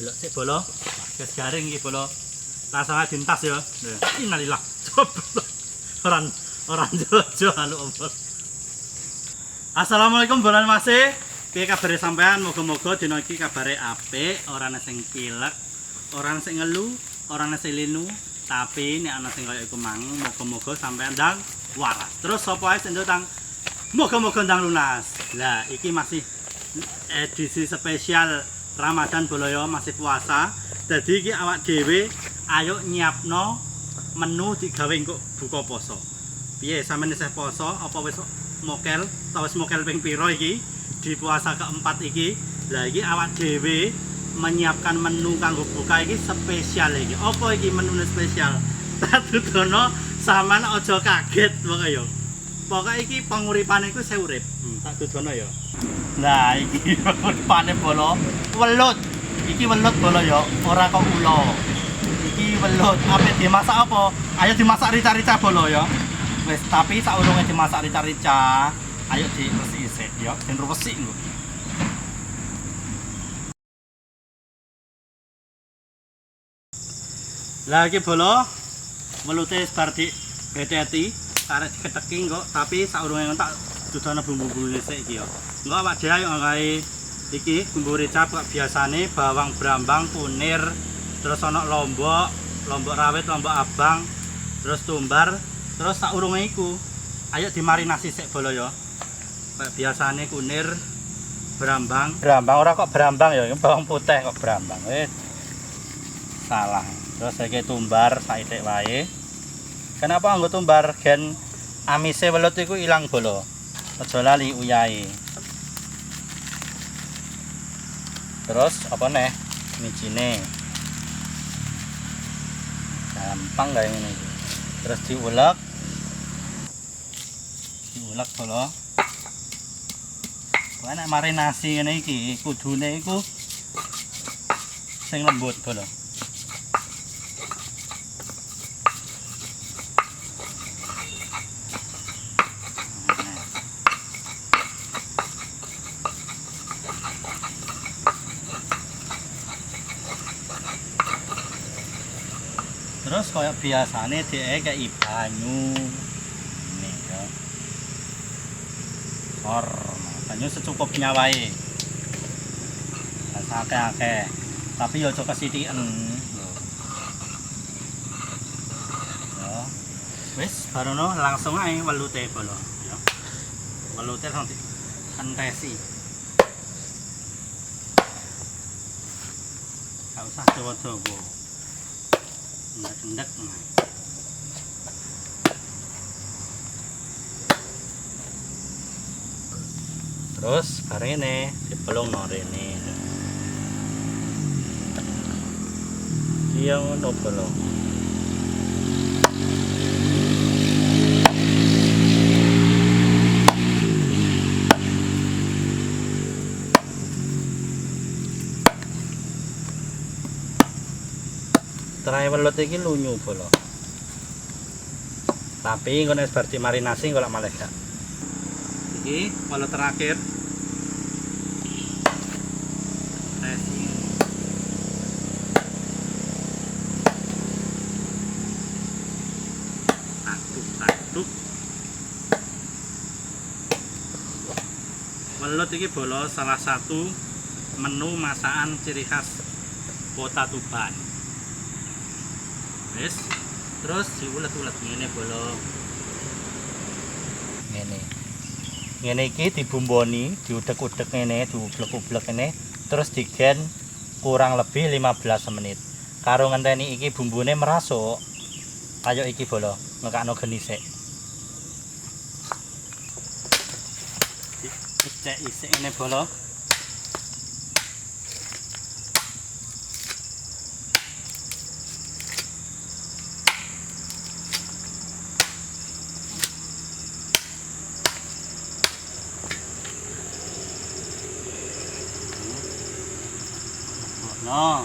delok sik bolo. Gas garing iki bolo. Langsung aja dintas ya. Innalillah. Orang jojo anu opo. Assalamualaikum bulan masih. Piye kabare sampean? Moga-moga dina iki kabare apik, ora ana sing pilek, ora ana sing ngelu, ora ana sing linu, tapi nek ana sing kaya iku mang, moga-moga sampean ndang waras. Terus sapa ae sing ndang moga-moga ndang lunas. Lah, iki masih edisi spesial Ramadan Boloyo, masih puasa. Dadi iki awak dhewe ayo nyiapno menu digawe engko buka poso. Piye sampeyan isih poso apa wis mokel, ta wis mokel ping pira iki? Di puasa keempat iki. Lah iki awak dhewe menyiapkan menu kanggo buka iki spesial iki. Apa iki menune spesial? Tak dudono sampean aja kaget pokoke ya. Pokoke iki penguripane iku seurip. Tak dudono ya. Nah iki penguripane bolo welut. Iki welut bolo ya, ora kok ula. Iki welut. Ape dimasak apa? Ayo dimasak rica-rica bolo ya. Wis, tapi saurunge dimasak rica-rica, ayo diresiki sik ya, den resik lho. Lah iki bolo melute bar di beteti, arek diketeki kok, tapi saurunge tak dudono bumbu-bumbune sik iki ya. Engko awak dhewe ayo gawe iki bumbu rica kok biasane bawang brambang, kunir, terus ana lombok rawit, lombok abang, terus tumbar. Terus saurunge iku ayo dimarinasi sik bolo ya. Kayak biasane kunir, brambang ora kok brambang ya, bawang putih kok brambang. Salah. Terus iki tumbar saithik wae. Kenapa nggo tumbar? Gen amise welut iku ilang bolo. Aja lali uyahe. Terus apa neh? Mijine. Gampang kayak ngene iki. Terus diulek bolo. Kuwi nek marinasi ngene iki kudune iku sing lembut bolo. Terus kayak biasane dhek kayak banyu. Ini ya. Banyu secukupnya wae. Rasa akeh-akeh. Tapi ya aja kesithiken. Ya. Wis barono langsung ae welute bolo, ya. Welute langsung dientesi. Gak usah dawa-dawa. Ndek-ndek. Terus karene dipelung no rene. Iya ngono bolo. Terakhir welut iki lunyu bolo. Tapi ngono wis bar dimarinasi kok malah gak. Iki welut terakhir. Aduk. Welut iki bolo salah satu menu masakan ciri khas Kota Tuban. Wis, terus diulet-ulet ngene bolo. Ngene iki dibumboni, diudek-udek ngene, diublek-ublek ngene, terus digen kurang lebih 15 menit. Karo ngenteni iki bumbune merasuk. Ayo iki bolo, ngekakno geni sik. Dicek isik ngene bolo. No.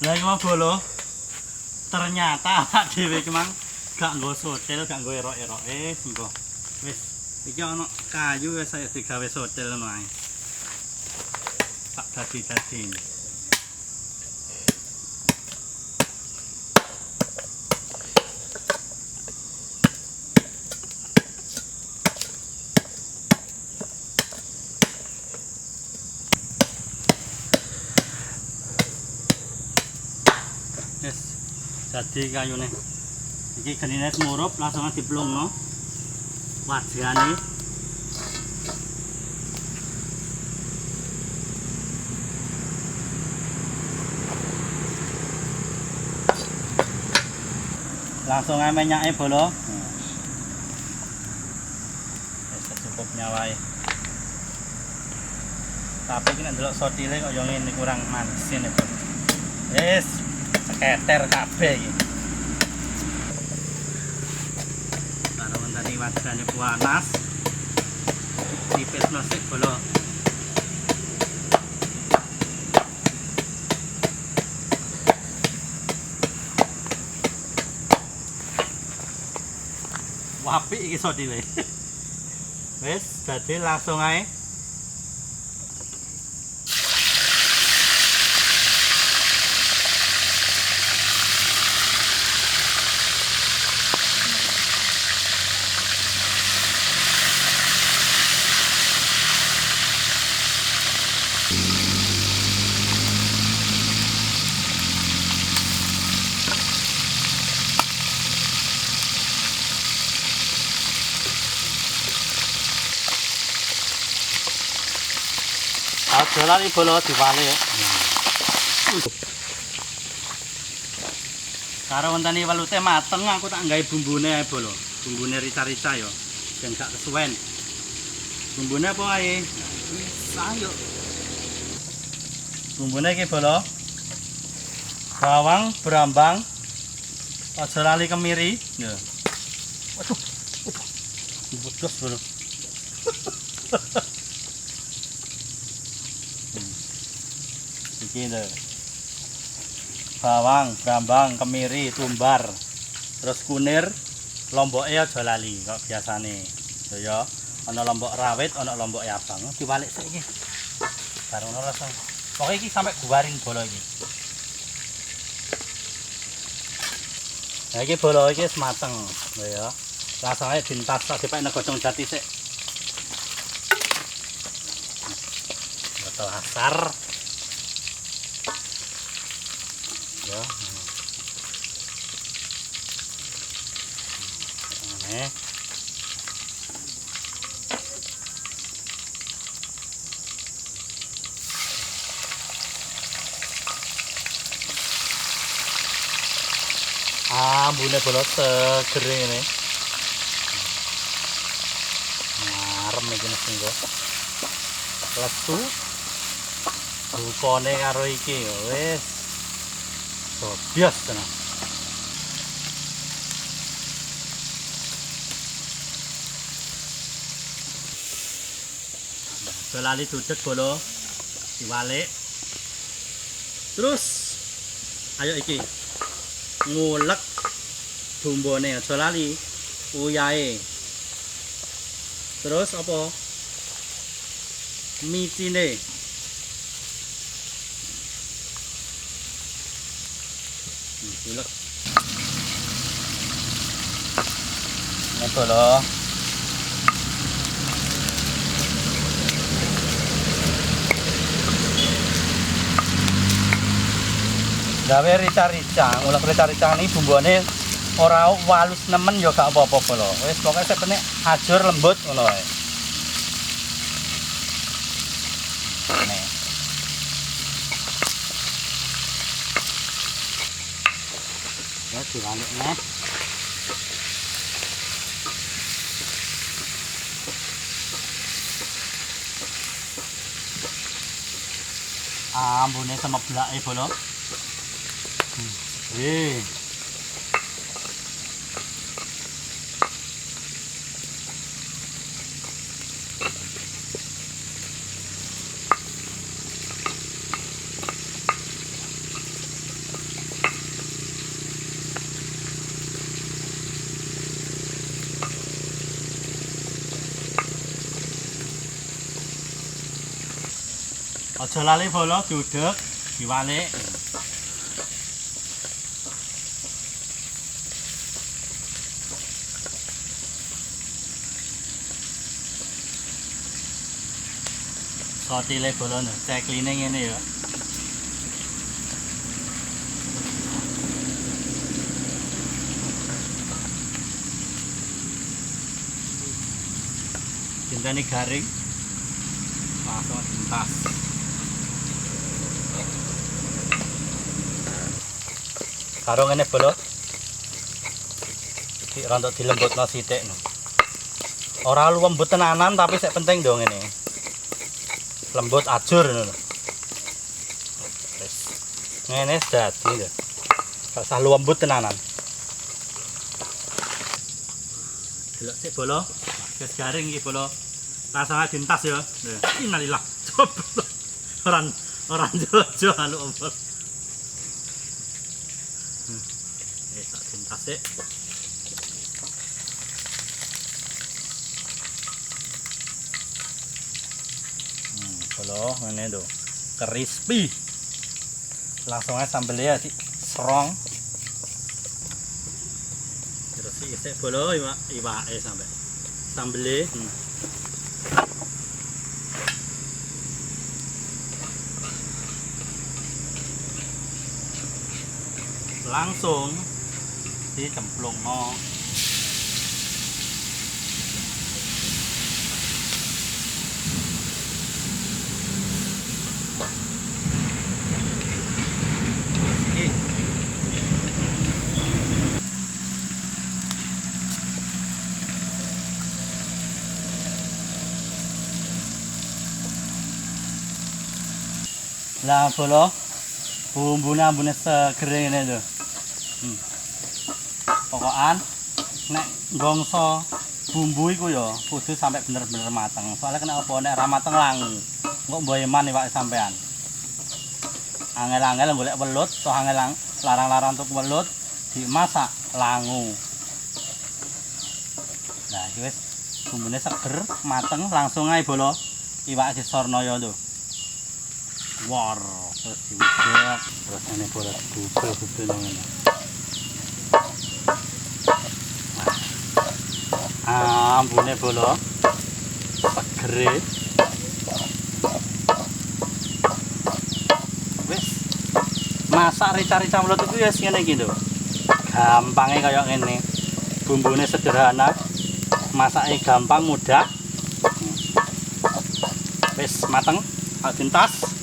Lah iki mau bolo. Ternyata awak dhewe iki mang gak nggo sotil, gak nggo erok-eroke, engko. Wis iki ana kayu wis saya digawe sotil ngono ae. Tak dadi-dadi. Yes, jadi kayune. Iki genine murup langsung diplungno. Wajane. Langsung ae menyake bolo. Wis secukupnya wae. Tapi iki nek ndelok sotile kok yo ngene kurang manis ngene, Bro. Wis seketer kabeh iki. Karo ngenteni wajane panas. Dipesno sik bolo. Apik iki sotile. Wis dadi langsung ae. Aja lali bolo diwalik. Karo ngenteni welute mateng aku tak nggawe bumbune ae bolo. Bumbune rica-rica ya. Ben gak kesuwen. Bumbune apa ae? Wis ayo. Bumbune iki bolo. Bawang, brambang. Aja lali kemiri. Ya. Waduh. Bodos bolo. Iki lho. Bawang, brambang, kemiri, tumbar. Terus kunir, lomboke aja lali kok biasane. Lho ya, ana lombok rawit, ana lombok abang. Diwalik sik iki. Bar ngono rasa. Pokoke iki sampe guwaring bolo iki. Nah iki bolo iki wis mateng, lho ya. Langsung ae dintas sak dipek gocong jati sik. Botol asar. Ya. Ini. Ambune bolot seger ini. Ngarem iki mesti kok. Lesu. Rupane karo iki wis. Bias tenan. Lali dudek bolo diwalik. Terus ayo iki ngulek bumbone aja lali uyahe. Terus apa? Micine. Ulek. Apa loh? Gawe rica-rica, ulek rica-rica ini bumbone ora walus nemen ya gak apa-apa lho. Wis pokoke sepene ajur lembut ngono wae. Nih. Ya diwalik neh. Ambune semeblake bolo. Aja lali bolo diudek, diwalik. Sotile bolo cekline ngene ya. Dinteni garing. Langsung dientas. Karo ngene bolo. Iki rontok dilembutno sithik no. Ora lembut tenanan tapi sik penting dong ngene. Lembut ajur ngono. Wis. Ngene dadi lho. Gak usah lembut tenanan. Delok sik bolo. Wis garing iki bolo. Langsung dientas ya. Innalillah. Orang jojo anu ompol. Wis tak dientas sik. Bolo ngene lho. Crispy. Langsung aja sambelnya sih serong. Terus isek bolo iwake sampai sambelnya. Langsung dicemplungno. Lah bolo bumbune ambune seger ngene lho. Pokokan nek gongso bumbu iku ya kudu sampai bener-bener mateng. Soalnya kena apa nek ora mateng langu. Engko mboyeman iwak sampean. Angel-angel golek welut, toh angel larang-larang untuk welut dimasak langu. Nah, iki wis bumbune seger, mateng, langsung ae bolo iwak disornoyo lho. War, terus diwujud, terus ini boleh bubul ngene. Ambune bolo segere. Wis masak rica-rica welut itu ya ngene iki lho. Gampange kaya ngene. Bumbune sederhana, masake gampang mudah. Wis mateng, tak dientas.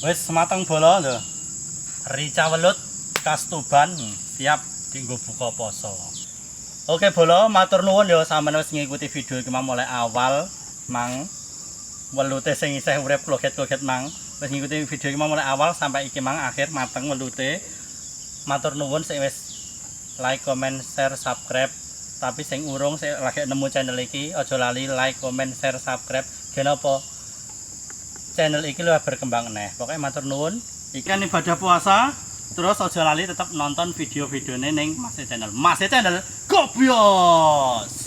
Wis mateng bolo lho. Rica welut khas Tuban siap dienggo buka poso. Oke bolo, matur nuwun ya sampeyan wis ngikuti video iki mulai awal mang welute sing isih urip kloget-kloget mang. Wis ngikuti video iki mulai awal sampai iki mang akhir mateng welute. Matur nuwun sing wis like, comment, share, subscribe. Tapi sing urung sing lagi nemu channel iki aja lali like, comment, share, subscribe. Kenapa? Channel iki luwih berkembang neh. Pokoknya matur nuwun. Iki kan ibadah puasa. Terus aja lali tetap nonton video-videone ning Mas Channel. Mas Channel Gobios.